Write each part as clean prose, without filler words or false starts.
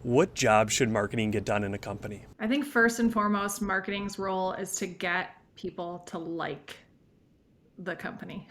What job should marketing get done in a company? I think first and foremost, marketing's role is to get people to like the company.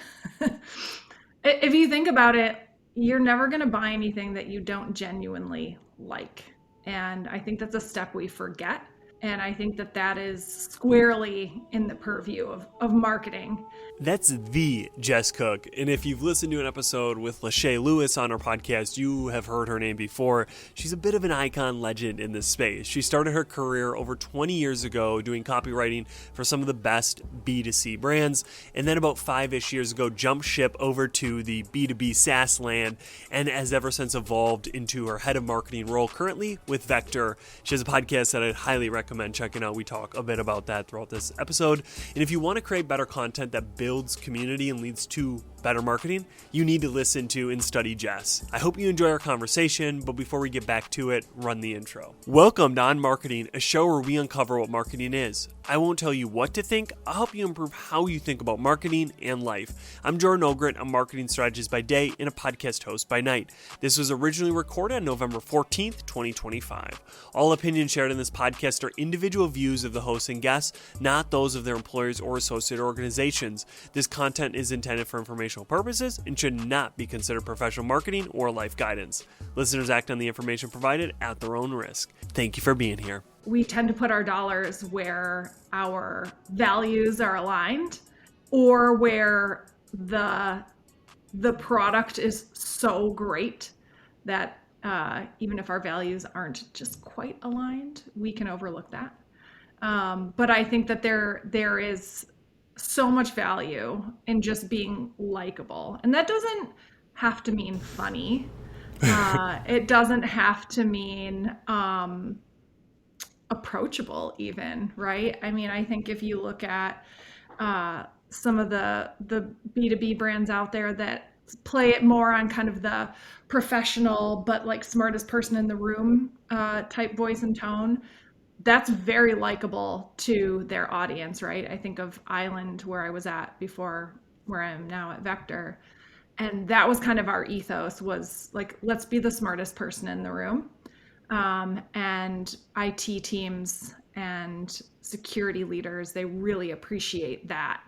If you think about it, you're never going to buy anything that you don't genuinely like. And I think that's a step we forget. And I think that that is squarely in the purview of marketing. That's the Jess Cook. And if you've listened to an episode with Lachey Lewis on our podcast, you have heard her name before. She's a bit of an icon legend in this space. She started her career over 20 years ago doing copywriting for some of the best B2C brands. And then about 5-ish years ago, jumped ship over to the B2B SaaS land and has ever since evolved into her head of marketing role currently with Vector. She has a podcast that I'd highly recommend checking out. We talk a bit about that throughout this episode. And if you want to create better content that builds community and leads to better marketing, you need to listen to and study Jess. I hope you enjoy our conversation, but before we get back to it, run the intro. Welcome to On Marketing, a show where we uncover what marketing is. I won't tell you what to think, I'll help you improve how you think about marketing and life. I'm Jordan Ogret, a marketing strategist by day and a podcast host by night. This was originally recorded on November 14th, 2025. All opinions shared in this podcast are individual views of the hosts and guests, not those of their employers or associate organizations. This content is intended for informational purposes and should not be considered professional marketing or life guidance. Listeners act on the information provided at their own risk. Thank you for being here. We tend to put our dollars where our values are aligned or where the product is so great that even if our values aren't just quite aligned, we can overlook that. But I think that there is so much value in just being likable. And that doesn't have to mean funny. It doesn't have to mean approachable even, right? I mean, I think if you look at some of the B2B brands out there that play it more on kind of the professional but like smartest person in the room type voice and tone, that's very likable to their audience, right? I think of Island, where I was at before, where I am now at Vector. And that was kind of our ethos, was like, let's be the smartest person in the room. And IT teams and security leaders, they really appreciate that.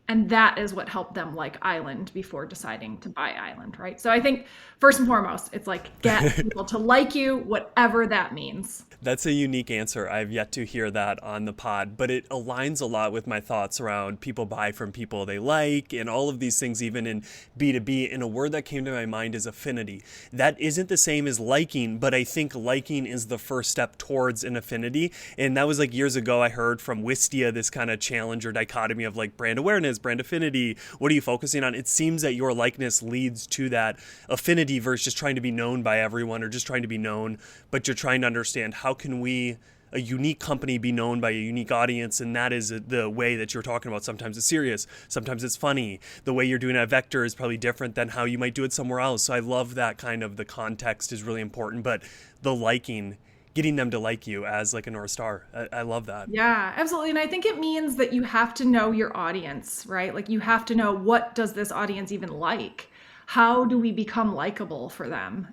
And that is what helped them like Island before deciding to buy Island, right? So I think first and foremost, it's like get people to like you, whatever that means. That's a unique answer. I've yet to hear that on the pod, but it aligns a lot with my thoughts around people buy from people they like and all of these things, even in B2B. And a word that came to my mind is affinity. That isn't the same as liking, but I think liking is the first step towards an affinity. And that was like years ago, I heard from Wistia, this kind of challenge or dichotomy of like brand awareness, brand affinity. What are you focusing on? It seems that your likeness leads to that affinity versus just trying to be known by everyone or just trying to be known, but you're trying to understand how can we, a unique company, be known by a unique audience. And that is the way that you're talking about. Sometimes it's serious, sometimes it's funny. The way you're doing it at Vector is probably different than how you might do it somewhere else. So I love that kind of, the context is really important, but the liking, getting them to like you as like a North Star. I love that. Yeah, absolutely. And I think it means that you have to know your audience, right? Like you have to know, what does this audience even like? How do we become likable for them?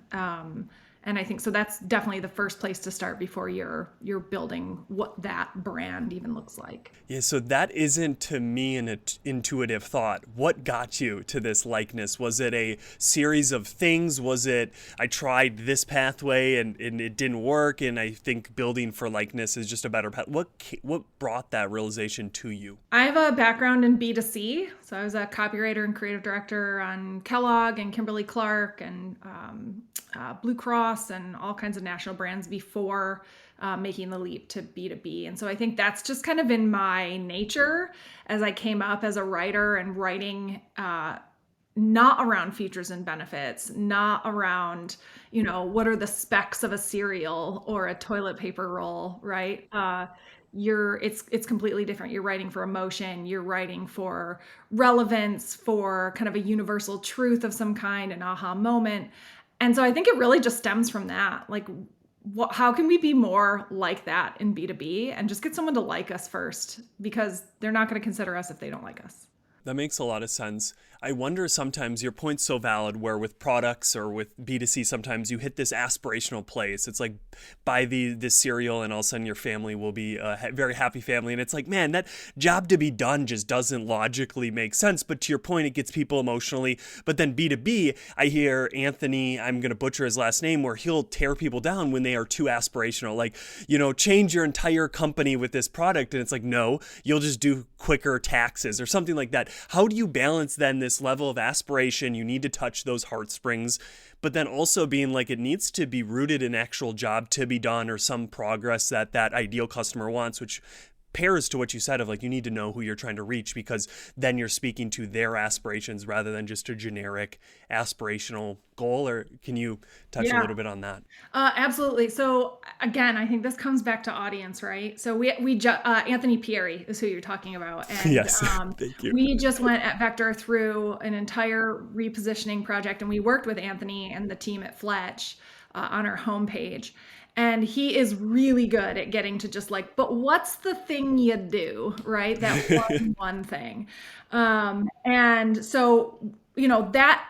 And I think so that's definitely the first place to start before you're building what that brand even looks like. Yeah, so that isn't to me an intuitive thought. What got you to this likeness? Was it a series of things? Was it, I tried this pathway and it didn't work, and I think building for likeness is just a better path? What brought that realization to you? I have a background in B2C. So I was a copywriter and creative director on Kellogg and Kimberly-Clark and Blue Cross and all kinds of national brands before making the leap to B2B. And so I think that's just kind of in my nature as I came up as a writer and writing not around features and benefits, not around, what are the specs of a cereal or a toilet paper roll, right? It's completely different. You're writing for emotion, you're writing for relevance, for kind of a universal truth of some kind, an aha moment. And so I think it really just stems from that. Like, how can we be more like that in B2B and just get someone to like us first? Because they're not going to consider us if they don't like us. That makes a lot of sense. I wonder sometimes your point's so valid where with products or with B2C, sometimes you hit this aspirational place. It's like buy this cereal and all of a sudden your family will be a very happy family. And it's like, man, that job to be done just doesn't logically make sense. But to your point, it gets people emotionally. But then B2B, I hear Anthony, I'm going to butcher his last name, where he'll tear people down when they are too aspirational. Like, change your entire company with this product. And it's like, no, you'll just do quicker taxes or something like that. How do you balance then this level of aspiration? You need to touch those heartstrings, but then also being like, it needs to be rooted in actual job to be done or some progress that ideal customer wants, which pairs to what you said of like, you need to know who you're trying to reach, because then you're speaking to their aspirations rather than just a generic aspirational goal. Or can you touch a little bit on that? Absolutely. So again, I think this comes back to audience, right? So Anthony Pieri is who you're talking about. And Yes. Thank you. we just went at Vector through an entire repositioning project, and we worked with Anthony and the team at Fletch on our homepage. And he is really good at getting to just like, but what's the thing you do, right? That one thing. And so, that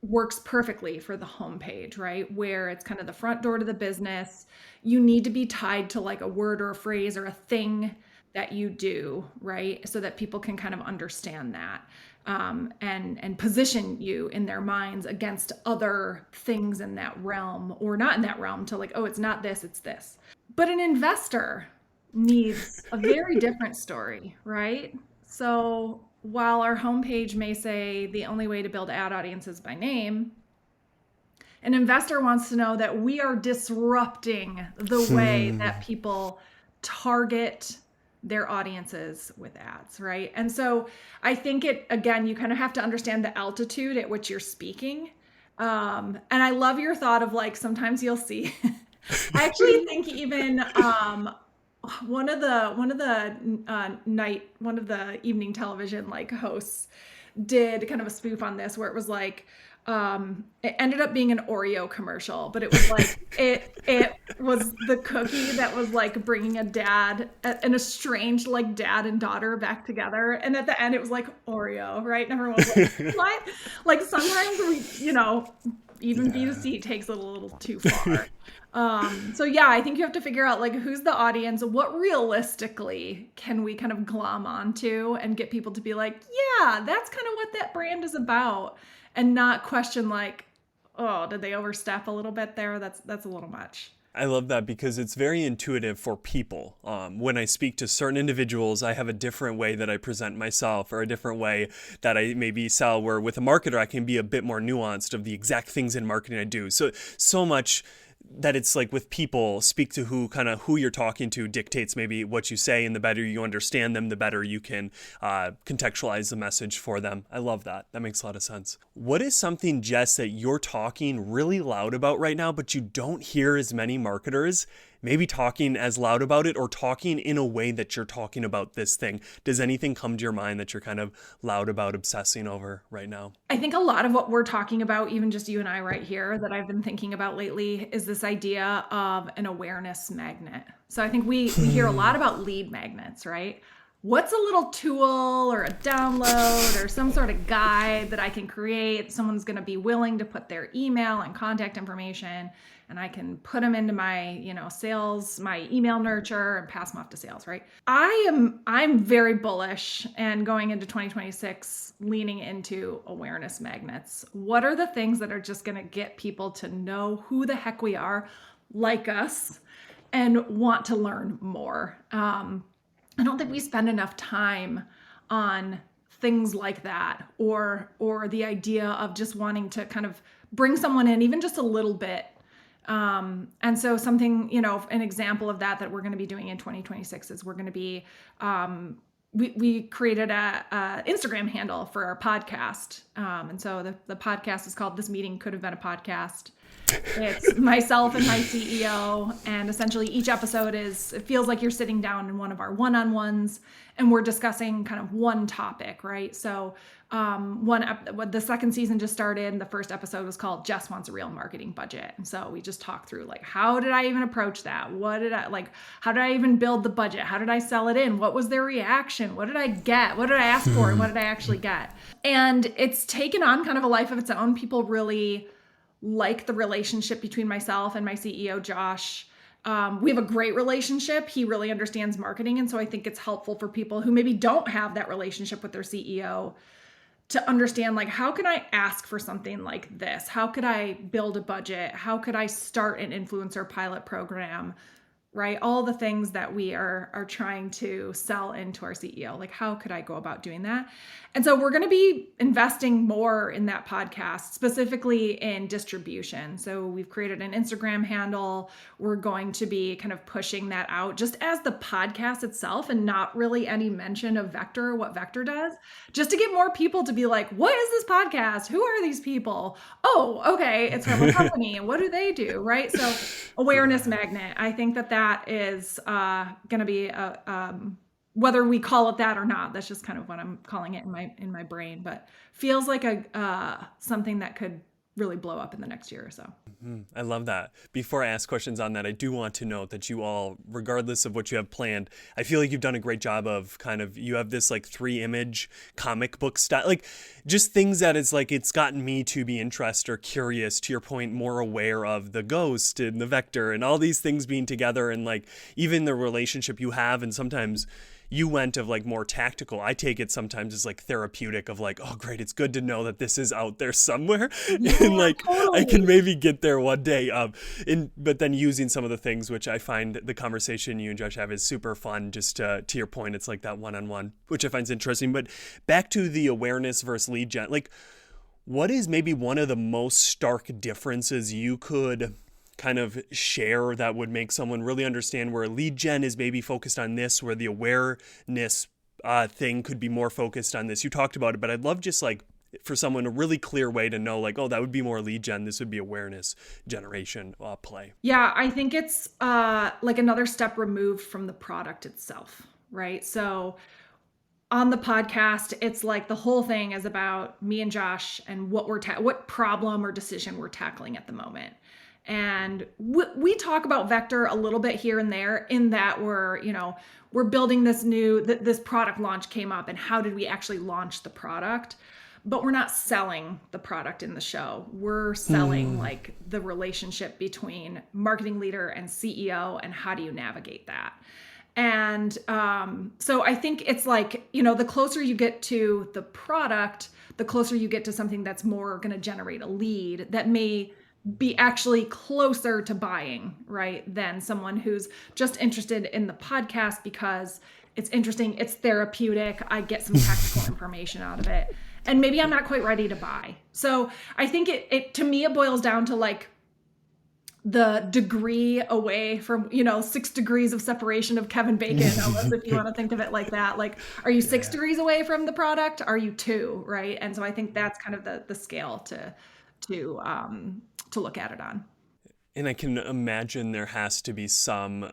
works perfectly for the homepage, right? Where it's kind of the front door to the business. You need to be tied to like a word or a phrase or a thing that you do, right? So that people can kind of understand that. And position you in their minds against other things in that realm or not in that realm, to like, oh, it's not this, it's this. But an investor needs a very different story, right? So while our homepage may say the only way to build ad audiences by name, an investor wants to know that we are disrupting the way that people target their audiences with ads, right? And so I think again, you kind of have to understand the altitude at which you're speaking. And I love your thought of like, sometimes you'll see, I actually think even one of the evening television like hosts did kind of a spoof on this, where it was like, it ended up being an Oreo commercial, but it was like, it was the cookie that was like bringing an estranged like dad and daughter back together. And at the end it was like Oreo, right? And everyone was like, what? Like sometimes even B2C takes it a little too far. So yeah, I think you have to figure out like, who's the audience, what realistically can we kind of glom onto and get people to be like, yeah, that's kind of what that brand is about. And not question like, oh, did they overstep a little bit there? That's a little much. I love that because it's very intuitive for people. When I speak to certain individuals, I have a different way that I present myself or a different way that I maybe sell, where with a marketer, I can be a bit more nuanced of the exact things in marketing I do. So much that it's like with people, speak to who you're talking to dictates maybe what you say, and the better you understand them, the better you can contextualize the message for them. I love that. That makes a lot of sense. What is something, Jess, that you're talking really loud about right now, but you don't hear as many marketers maybe talking as loud about it, or talking in a way that you're talking about this thing? Does anything come to your mind that you're kind of loud about, obsessing over right now? I think a lot of what we're talking about, even just you and I right here, that I've been thinking about lately is this idea of an awareness magnet. So I think we hear a lot about lead magnets, right? What's a little tool or a download or some sort of guide that I can create? Someone's going to be willing to put their email and contact information, and I can put them into my, sales, my email nurture, and pass them off to sales, right? I'm very bullish, and going into 2026, leaning into awareness magnets. What are the things that are just going to get people to know who the heck we are, like us, and want to learn more? I don't think we spend enough time on things like that, or the idea of just wanting to kind of bring someone in even just a little bit. And so something, an example of that we're going to be doing in 2026 is we're going to be, we created a Instagram handle for our podcast. And so the podcast is called This Meeting Could Have Been a Podcast. It's myself and my CEO, and essentially each episode it feels like you're sitting down in one of our one-on-ones, and we're discussing kind of one topic, right? So the second season just started, and the first episode was called Jess Wants a Real Marketing Budget. And so we just talked through like, how did I even approach that? How did I even build the budget? How did I sell it in? What was their reaction? What did I get? What did I ask for? And what did I actually get? And it's taken on kind of a life of its own. People really like the relationship between myself and my CEO, Josh. We have a great relationship. He really understands marketing. And so I think it's helpful for people who maybe don't have that relationship with their CEO to understand, like, how can I ask for something like this? How could I build a budget? How could I start an influencer pilot program? Right? All the things that we are trying to sell into our CEO. Like, how could I go about doing that? And so we're going to be investing more in that podcast, specifically in distribution. So we've created an Instagram handle. We're going to be kind of pushing that out just as the podcast itself, and not really any mention of Vector, what Vector does, just to get more people to be like, what is this podcast? Who are these people? Oh, okay. It's from a company. What do they do? Right? So awareness magnet. I think that is going to be whether we call it that or not. That's just kind of what I'm calling it in my brain, but feels like something that could really blow up in the next year or so. I love that. Before I ask questions on that, I do want to note that you all, regardless of what you have planned, I feel like you've done a great job of you have this like 3-image comic book style, like just things that is like, it's gotten me to be interested or curious, to your point, more aware of the ghost and the vector and all these things being together, and like even the relationship you have. And sometimes you went of like more tactical. I take it sometimes as like therapeutic of like, oh great, it's good to know that this is out there somewhere. Yeah, and like totally. I can maybe get there one day. But then using some of the things, which I find the conversation you and Josh have is super fun. Just to your point, it's like that one-on-one, which I find is interesting. But back to the awareness versus lead gen, like what is maybe one of the most stark differences you could kind of share that would make someone really understand where lead gen is maybe focused on this, where the awareness thing could be more focused on this? You talked about it, but I'd love just like for someone a really clear way to know, like, oh, that would be more lead gen, this would be awareness generation play. Yeah, I think it's like another step removed from the product itself, right? So on the podcast, it's like the whole thing is about me and Josh and what problem or decision we're tackling at the moment. And we talk about Vector a little bit here and there, in that we're building this product launch came up, and how did we actually launch the product? But we're not selling the product in the show. We're selling like the relationship between marketing leader and CEO, and how do you navigate that? And so I think it's like, the closer you get to the product, the closer you get to something that's more going to generate a lead that may be actually closer to buying, right, than someone who's just interested in the podcast because it's interesting, it's therapeutic, I get some practical information out of it, and maybe I'm not quite ready to buy. So I think it to me, it boils down to like the degree away from, 6 degrees of separation of Kevin Bacon, almost, if you want to think of it like that. Like, are you 6 degrees away from the product? Are you 2, right? And so I think that's kind of the scale to look at it on. And I can imagine there has to be some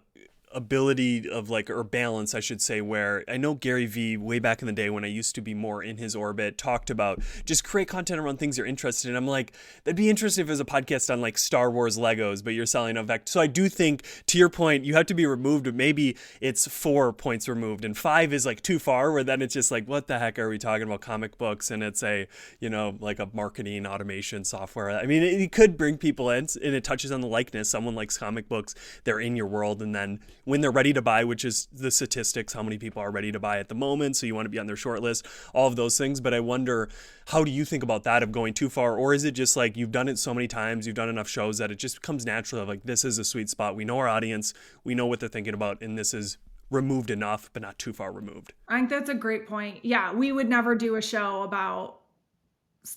ability of like, or balance, I should say, where I know Gary Vee, way back in the day when I used to be more in his orbit, talked about just create content around things you're interested in. I'm like, that'd be interesting if it was a podcast on like Star Wars Legos, but you're selling a vector. So I do think, to your point, you have to be removed, but maybe it's 4 points removed, and 5 is like too far, where then it's just like, what the heck are we talking about comic books? And it's a, like a marketing automation software. I mean, it could bring people in, and it touches on the likeness. Someone likes comic books, they're in your world, and then when they're ready to buy, which is the statistics, how many people are ready to buy at the moment, so you want to be on their short list, all of those things. But I wonder, how do you think about that, of going too far? Or is it just like you've done it so many times, you've done enough shows that it just becomes natural of like, this is a sweet spot, we know our audience, we know what they're thinking about, and this is removed enough but not too far removed? I think that's a great point. Yeah, we would never do a show about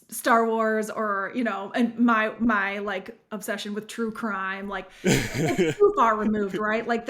Star Wars or, and my like obsession with true crime, like it's too far removed, right? Like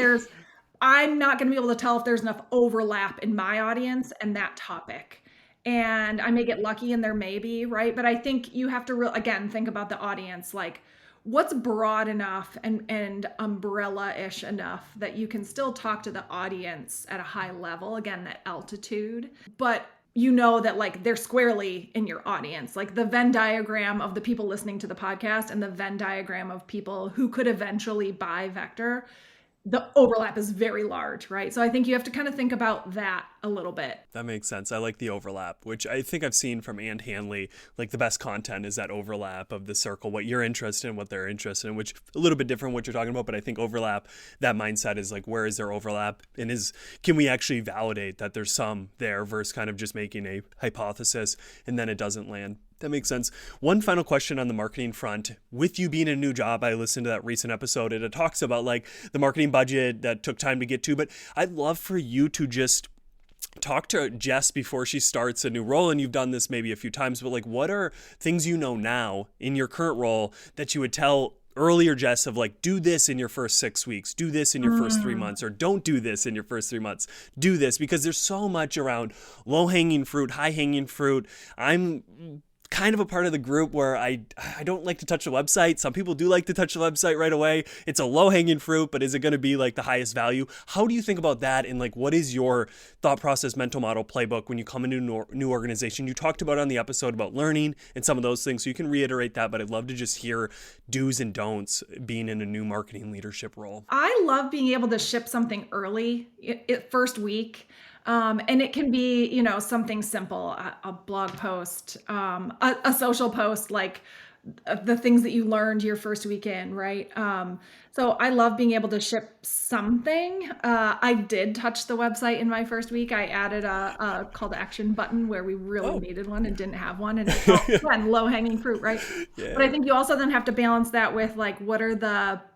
I'm not going to be able to tell if there's enough overlap in my audience and that topic. And I may get lucky and there may be, right? But I think you have to again, think about the audience. Like, what's broad enough and umbrella-ish enough that you can still talk to the audience at a high level, again, that altitude, but you know that like they're squarely in your audience, like the Venn diagram of the people listening to the podcast and the Venn diagram of people who could eventually buy Vector, the overlap is very large, right? So I think you have to kind of think about that a little bit. That makes sense. I like the overlap, which I think I've seen from Ann Hanley. Like the best content is that overlap of the circle, what you're interested in, what they're interested in, which a little bit different what you're talking about. But I think overlap, that mindset is like, where is there overlap? And can we actually validate that there's some there versus kind of just making a hypothesis and then it doesn't land? That makes sense. One final question on the marketing front. With you being in a new job, I listened to that recent episode and it talks about like the marketing budget that took time to get to, but I'd love for you to just talk to Jess before she starts a new role. And you've done this maybe a few times, but like, what are things you know now in your current role that you would tell earlier Jess of like, do this in your first 6 weeks, do this in your first 3 months, or don't do this in your first 3 months, do this, because there's so much around low hanging fruit, high hanging fruit. I'm kind of a part of the group where I don't like to touch the website. Some people do like to touch the website right away. It's a low hanging fruit, but is it going to be like the highest value? How do you think about that? And like, what is your thought process, mental model playbook when you come into a new organization? You talked about on the episode about learning and some of those things, so you can reiterate that, but I'd love to just hear do's and don'ts being in a new marketing leadership role. I love being able to ship something early, first week. And it can be, you know, something simple, a blog post, a social post, like the things that you learned your first weekend, right? So I love being able to ship something. I did touch the website in my first week. I added a call to action button where we really needed one and didn't have one. And it's again, low hanging fruit, right? Yeah. But I think you also then have to balance that with like,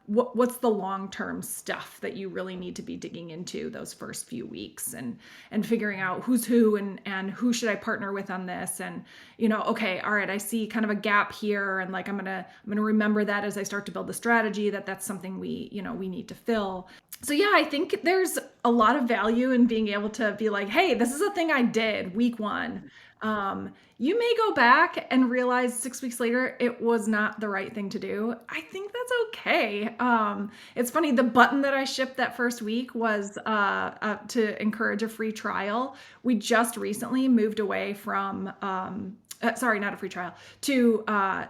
what's the long-term stuff that you really need to be digging into those first few weeks and figuring out who's who and who should I partner with on this? And, you know, okay, all right, I see kind of a gap here. And like, I'm going to remember that as I start to build the strategy that's something we need to fill. So yeah, I think there's a lot of value in being able to be like, hey, this is a thing I did week one. You may go back and realize 6 weeks later, it was not the right thing to do. I think that's okay. It's funny, the button that I shipped that first week was to encourage a free trial. We just recently moved away from, sorry, not a free trial, to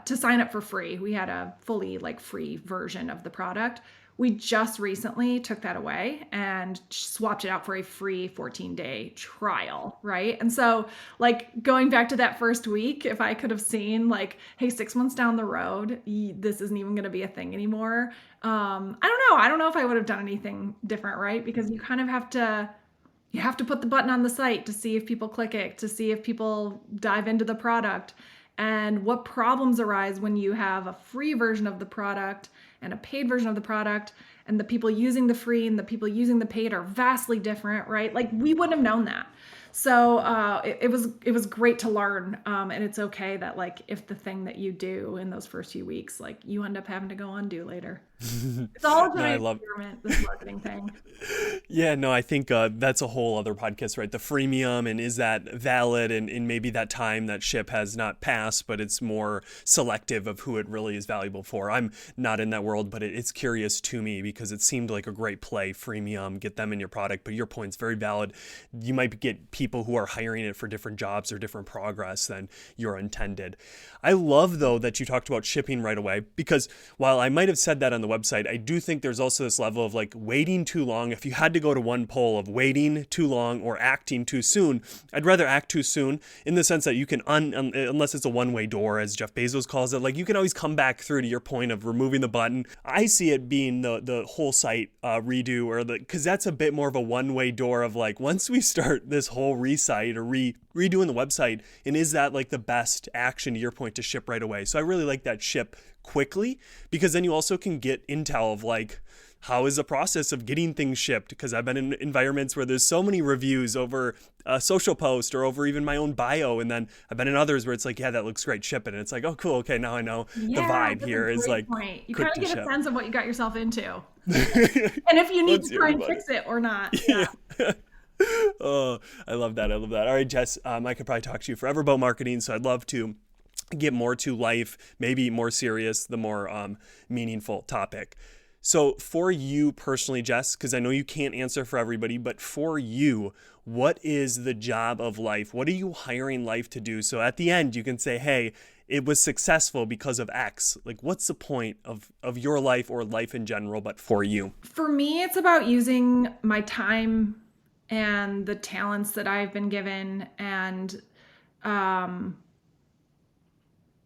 sign up for free. We had a fully like free version of the product. We just recently took that away and swapped it out for a free 14-day trial, right? And so like going back to that first week, if I could have seen like, hey, 6 months down the road, this isn't even going to be a thing anymore. I don't know. I don't know if I would have done anything different, right? Because you kind of have to put the button on the site to see if people click it, to see if people dive into the product, and what problems arise when you have a free version of the product and a paid version of the product, and the people using the free and the people using the paid are vastly different, right? Like we wouldn't have known that. So it was great to learn, and it's okay that like if the thing that you do in those first few weeks, like you end up having to go undo later. It's all a good experiment, this marketing thing. Yeah, no, I think that's a whole other podcast, right? The freemium, and is that valid? And maybe that time that ship has not passed, but it's more selective of who it really is valuable for. I'm not in that world, but it's curious to me because it seemed like a great play, freemium, get them in your product. But your point's very valid. You might get people who are hiring it for different jobs or different progress than your intended. I love, though, that you talked about shipping right away, because while I might have said that on the website, I do think there's also this level of like waiting too long. If you had to go to one poll of waiting too long or acting too soon, I'd rather act too soon in the sense that you can, unless it's a one-way door, as Jeff Bezos calls it, like you can always come back through to your point of removing the button. I see it being the whole site redo, or because that's a bit more of a one-way door of like, once we start this whole recite or redoing the website, and is that like the best action, to your point, to ship right away? So I really like that ship quickly, because then you also can get intel of like, how is the process of getting things shipped? Because I've been in environments where there's so many reviews over a social post or over even my own bio. And then I've been in others where it's like, yeah, that looks great, ship it. And it's like, oh, cool. Okay, now I know the vibe here is like, point. You kind of get a sense of what you got yourself into. And if you need to try and fix it or not. Yeah. Oh, I love that. All right, Jess, I could probably talk to you forever about marketing, so I'd love to get more to life, maybe more serious, the more meaningful topic. So for you personally, Jess, because I know you can't answer for everybody, but for you, what is the job of life? What are you hiring life to do? So at the end, you can say, hey, it was successful because of X. Like, what's the point of your life or life in general, but for you? For me, it's about using my time and the talents that I've been given, and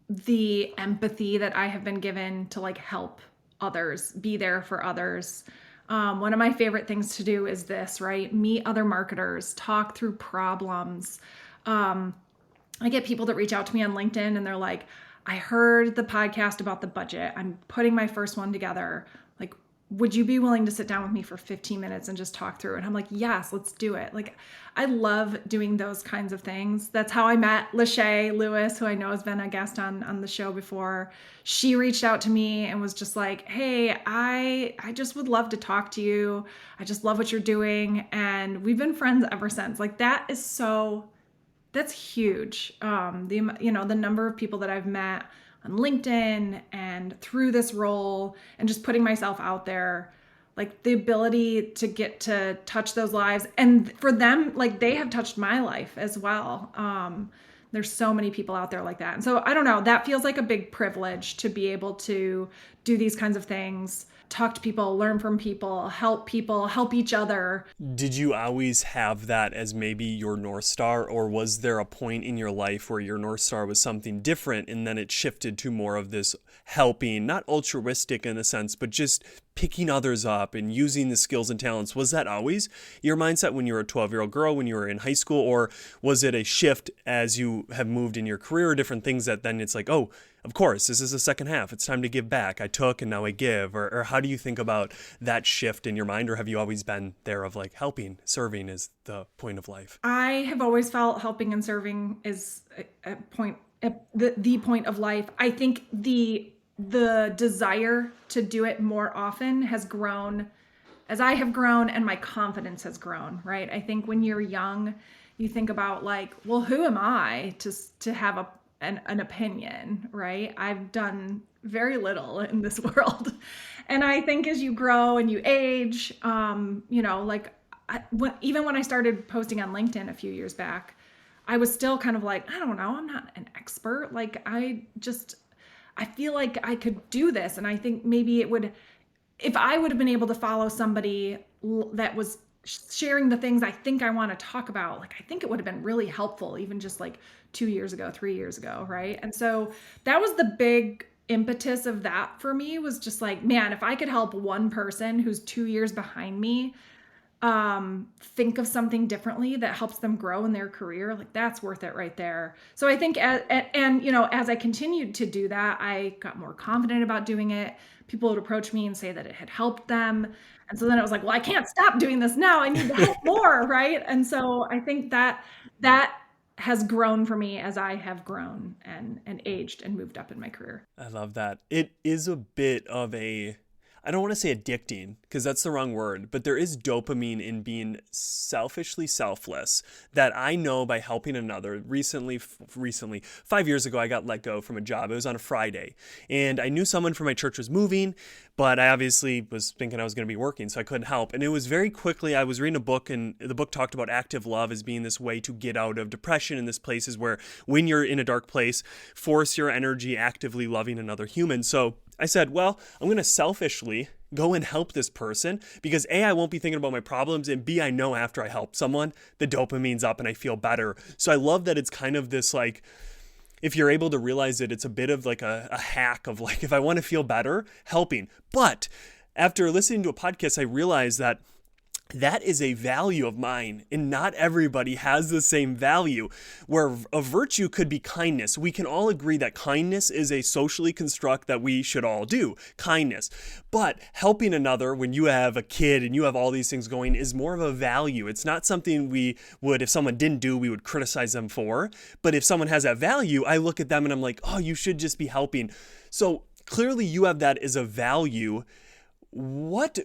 the empathy that I have been given to like help others, be there for others. One of my favorite things to do is this, right? Meet other marketers, talk through problems. I get people that reach out to me on LinkedIn and they're like, I heard the podcast about the budget. I'm putting my first one together. Like, would you be willing to sit down with me for 15 minutes and just talk through it? And I'm like, yes, let's do it. Like, I love doing those kinds of things. That's how I met Lachey Lewis, who I know has been a guest on the show before. She reached out to me and was just like, hey, I just would love to talk to you. I just love what you're doing. And we've been friends ever since. Like, that's huge. The number of people that I've met on LinkedIn and through this role and just putting myself out there, like the ability to get to touch those lives. And for them, like they have touched my life as well. There's so many people out there like that. And so I don't know, that feels like a big privilege to be able to do these kinds of things, talk to people, learn from people, help each other. Did you always have that as maybe your North Star, or was there a point in your life where your North Star was something different and then it shifted to more of this helping, not altruistic in a sense, but just picking others up and using the skills and talents? Was that always your mindset when you were a 12-year-old girl, when you were in high school, or was it a shift as you have moved in your career or different things that then it's like, oh, of course, this is the second half. It's time to give back. I took and now I give. Or how do you think about that shift in your mind? Or have you always been there of like helping, serving is the point of life? I have always felt helping and serving is the point of life. I think the desire to do it more often has grown as I have grown and my confidence has grown, right? I think when you're young, you think about like, well, who am I to have an opinion, right? I've done very little in this world. And I think as you grow and you age, even when I started posting on LinkedIn a few years back, I was still kind of like, I don't know, I'm not an expert. Like, I feel like I could do this. And I think maybe if I would have been able to follow somebody that was sharing the things I think I want to talk about, like, I think it would have been really helpful, even just like 2 years ago, 3 years ago. Right. And so that was the big impetus of that for me, was just like, man, if I could help one person who's 2 years behind me, think of something differently that helps them grow in their career, like that's worth it right there. So I think, as I continued to do that, I got more confident about doing it. People would approach me and say that it had helped them. And so then it was like, well, I can't stop doing this now. I need to help more. Right. And so I think that has grown for me as I have grown and aged and moved up in my career. I love that. It is a bit of I don't want to say addicting because that's the wrong word, but there is dopamine in being selfishly selfless that I know by helping another. Recently, 5 years ago, I got let go from a job. It was on a Friday, and I knew someone from my church was moving, but I obviously was thinking I was going to be working, so I couldn't help. And it was very quickly, I was reading a book, and the book talked about active love as being this way to get out of depression, and this place is where when you're in a dark place, force your energy actively loving another human. So I said, well, I'm going to selfishly go and help this person because A, I won't be thinking about my problems, and B, I know after I help someone, the dopamine's up and I feel better. So I love that it's kind of this like, if you're able to realize it, it's a bit of like a hack of like, if I want to feel better, helping. But after listening to a podcast, I realized that is a value of mine, and not everybody has the same value. Where a virtue could be kindness. We can all agree that kindness is a socially construct that we should all do, kindness. But helping another when you have a kid and you have all these things going is more of a value. It's not something we would, if someone didn't do, we would criticize them for. But if someone has that value, I look at them and I'm like, oh, you should just be helping. So clearly you have that as a value. what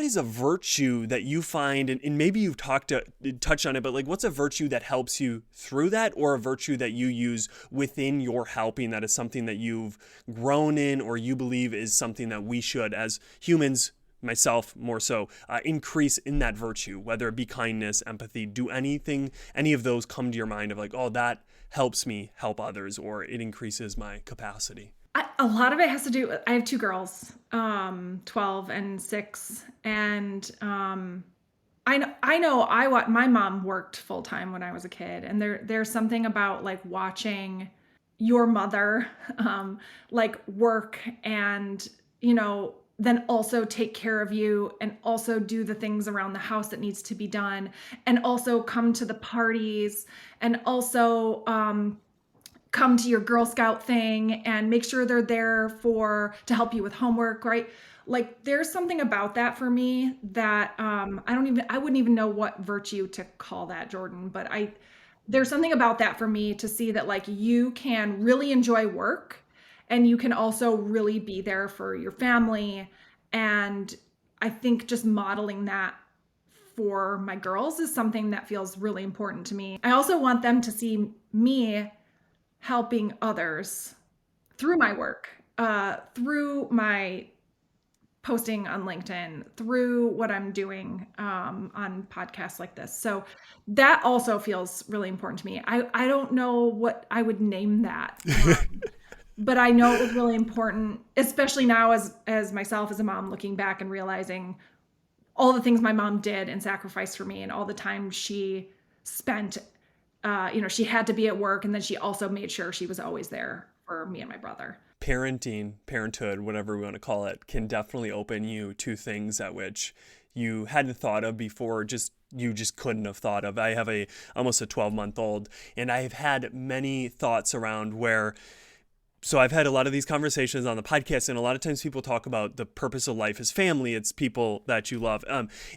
is a virtue that you find, and maybe you've touched on it, but like what's a virtue that helps you through that, or a virtue that you use within your helping that is something that you've grown in, or you believe is something that we should, as humans, myself more so, increase in that virtue, whether it be kindness, empathy, do any of those come to your mind of like, oh, that helps me help others, or it increases my capacity? A lot of it has to do. I have two girls, 12 and 6, and my mom worked full time when I was a kid, and there's something about like watching your mother like work and then also take care of you and also do the things around the house that needs to be done and also come to the parties and also come to your Girl Scout thing and make sure they're there to help you with homework, right? Like there's something about that for me that I wouldn't even know what virtue to call that, Jordan, but there's something about that for me to see that like you can really enjoy work and you can also really be there for your family. And I think just modeling that for my girls is something that feels really important to me. I also want them to see me helping others through my work, through my posting on LinkedIn, through what I'm doing on podcasts like this. So that also feels really important to me. I don't know what I would name that. But I know it was really important, especially now as myself as a mom looking back and realizing all the things my mom did and sacrificed for me and all the time she spent. She had to be at work, and then she also made sure she was always there for me and my brother. Parenthood, whatever we want to call it, can definitely open you to things at which you hadn't thought of before, you just couldn't have thought of. I have almost a 12-month-old, and I've had many thoughts around so I've had a lot of these conversations on the podcast, and a lot of times people talk about the purpose of life is family. It's people that you love.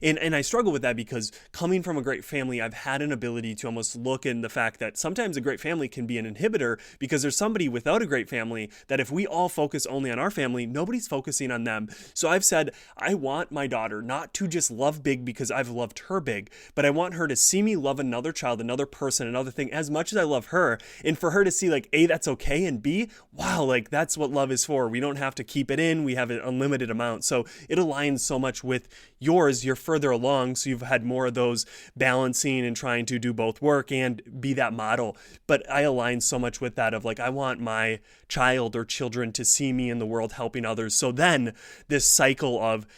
And I struggle with that because coming from a great family, I've had an ability to almost look in the fact that sometimes a great family can be an inhibitor because there's somebody without a great family that if we all focus only on our family, nobody's focusing on them. So I've said, I want my daughter not to just love big because I've loved her big, but I want her to see me love another child, another person, another thing as much as I love her. And for her to see like, A, that's okay, and B, wow, like that's what love is for. We don't have to keep it in. We have an unlimited amount. So it aligns so much with yours. You're further along, so you've had more of those balancing and trying to do both work and be that model. But I align so much with that of like, I want my child or children to see me in the world helping others. So then this cycle of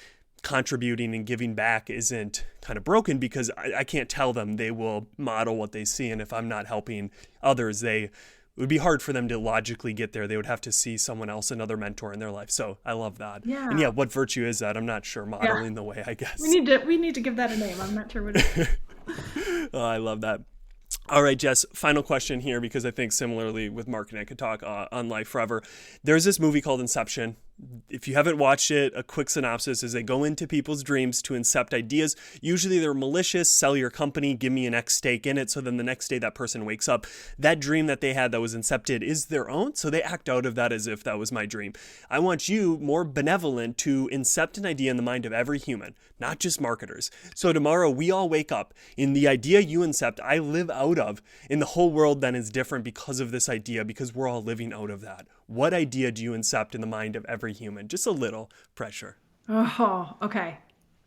contributing and giving back isn't kind of broken because I can't tell them. They will model what they see. And if I'm not helping others, it would be hard for them to logically get there. They would have to see someone else, another mentor in their life. So I love that. Yeah. And what virtue is that? I'm not sure. Modeling the way, I guess. We need to give that a name. I'm not sure what it is. Oh, I love that. All right, Jess, final question here, because I think similarly with marketing, I could talk on life forever. There's this movie called Inception. If you haven't watched it, a quick synopsis is they go into people's dreams to incept ideas. Usually they're malicious, sell your company, give me an X stake in it. So then the next day that person wakes up, that dream that they had that was incepted is their own. So they act out of that as if that was my dream. I want you, more benevolent, to incept an idea in the mind of every human, not just marketers. So tomorrow we all wake up in the idea you incept, I live out of, in the whole world then is different because of this idea, because we're all living out of that. What idea do you incept in the mind of every human? Just a little pressure. Oh, okay.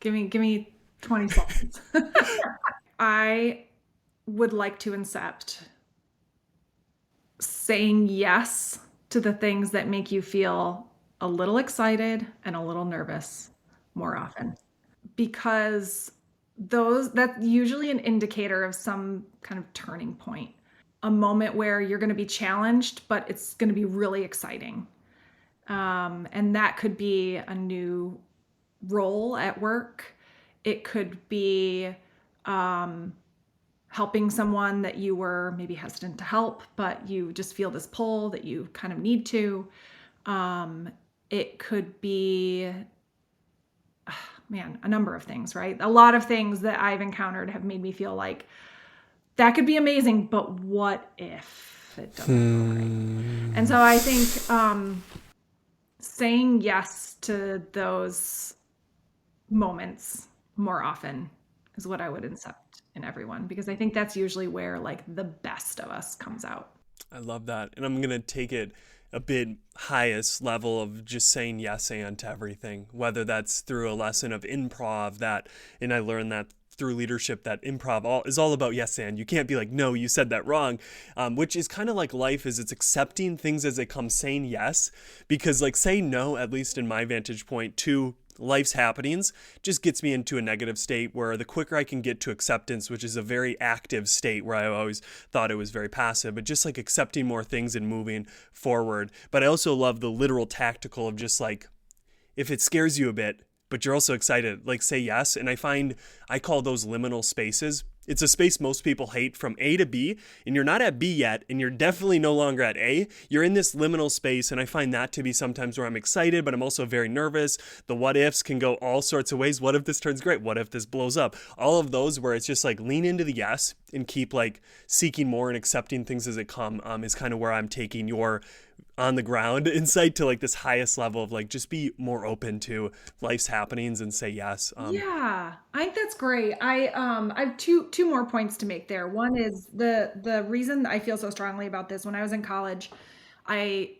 Give me 20 seconds. I would like to incept saying yes to the things that make you feel a little excited and a little nervous more often, because that's usually an indicator of some kind of turning point, a moment where you're going to be challenged, but it's going to be really exciting. And that could be a new role at work. It could be helping someone that you were maybe hesitant to help, but you just feel this pull that you kind of need to. It could be, a number of things, right? A lot of things that I've encountered have made me feel like that could be amazing, but what if it doesn't go right? And so I think saying yes to those moments more often is what I would accept in everyone, because I think that's usually where like the best of us comes out. I love that. And I'm going to take it a bit highest level of just saying yes and to everything, whether that's through a lesson of improv and I learned that through leadership, that improv is all about yes and. You can't be like, no, you said that wrong, which is kind of like life is it's accepting things as they come, saying yes, because like saying no, at least in my vantage point, to life's happenings just gets me into a negative state where the quicker I can get to acceptance, which is a very active state where I always thought it was very passive, but just like accepting more things and moving forward. But I also love the literal tactical of just like, if it scares you a bit, but you're also excited, like say yes. And I call those liminal spaces. It's a space most people hate, from A to B, and you're not at B yet, and you're definitely no longer at A. You're in this liminal space, and I find that to be sometimes where I'm excited, but I'm also very nervous. The what ifs can go all sorts of ways. What if this turns great? What if this blows up? All of those where it's just like lean into the yes and keep like seeking more and accepting things as they come is kind of where I'm taking your on the ground insight to like this highest level of like just be more open to life's happenings and say yes. Yeah, I think that's great. I have two more points to make there. One is the reason I feel so strongly about this. When I was in college, I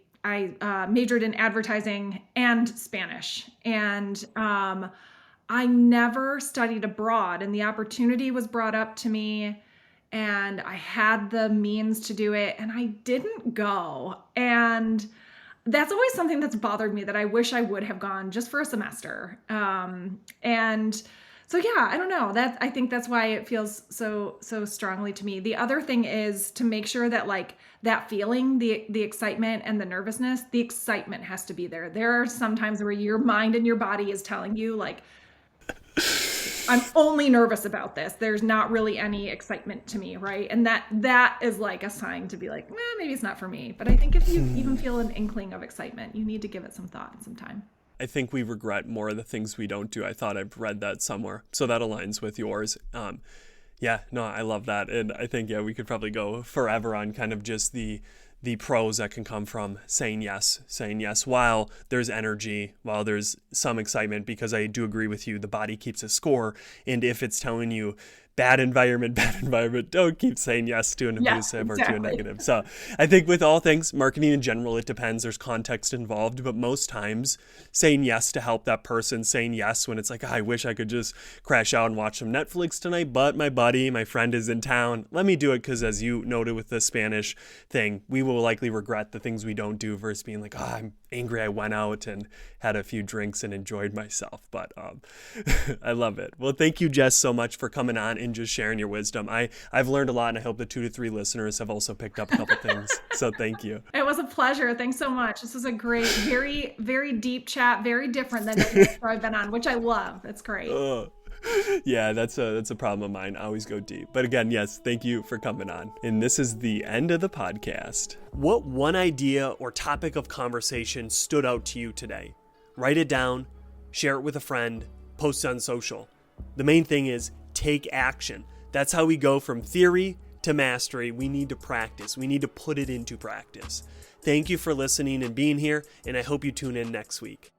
majored in advertising and Spanish, and I never studied abroad, and the opportunity was brought up to me, and I had the means to do it, and I didn't go. And that's always something that's bothered me, that I wish I would have gone just for a semester. And so, yeah, I don't know. I think that's why it feels so strongly to me. The other thing is to make sure that like that feeling, the excitement and the nervousness, the excitement has to be there. There are some times where your mind and your body is telling you like, I'm only nervous about this. There's not really any excitement to me, right? And that is like a sign to be like, maybe it's not for me. But I think if you even feel an inkling of excitement, you need to give it some thought and some time. I think we regret more of the things we don't do. I thought I've read that somewhere. So that aligns with yours. Yeah, no, I love that. And I think, yeah, we could probably go forever on kind of just the pros that can come from saying yes while there's energy, while there's some excitement, because I do agree with you, the body keeps a score. And if it's telling you bad environment, don't keep saying yes to an abusive or to a negative. So I think with all things, marketing in general, it depends. There's context involved, but most times saying yes to help that person, saying yes when it's like, I wish I could just crash out and watch some Netflix tonight, but my friend is in town. Let me do it, because as you noted with the Spanish thing, we will likely regret the things we don't do versus being like, I'm angry I went out and had a few drinks and enjoyed myself. But I love it. Well, thank you, Jess, so much for coming on and just sharing your wisdom. I've learned a lot, and I hope the 2 to 3 listeners have also picked up a couple things. So thank you. It was a pleasure. Thanks so much. This was a great, very, very deep chat, very different than any other I've been on, which I love. It's great. Yeah, that's a problem of mine. I always go deep. But again, yes, thank you for coming on. And this is the end of the podcast. What one idea or topic of conversation stood out to you today? Write it down, share it with a friend, post it on social. The main thing is take action. That's how we go from theory to mastery. We need to practice. We need to put it into practice. Thank you for listening and being here, and I hope you tune in next week.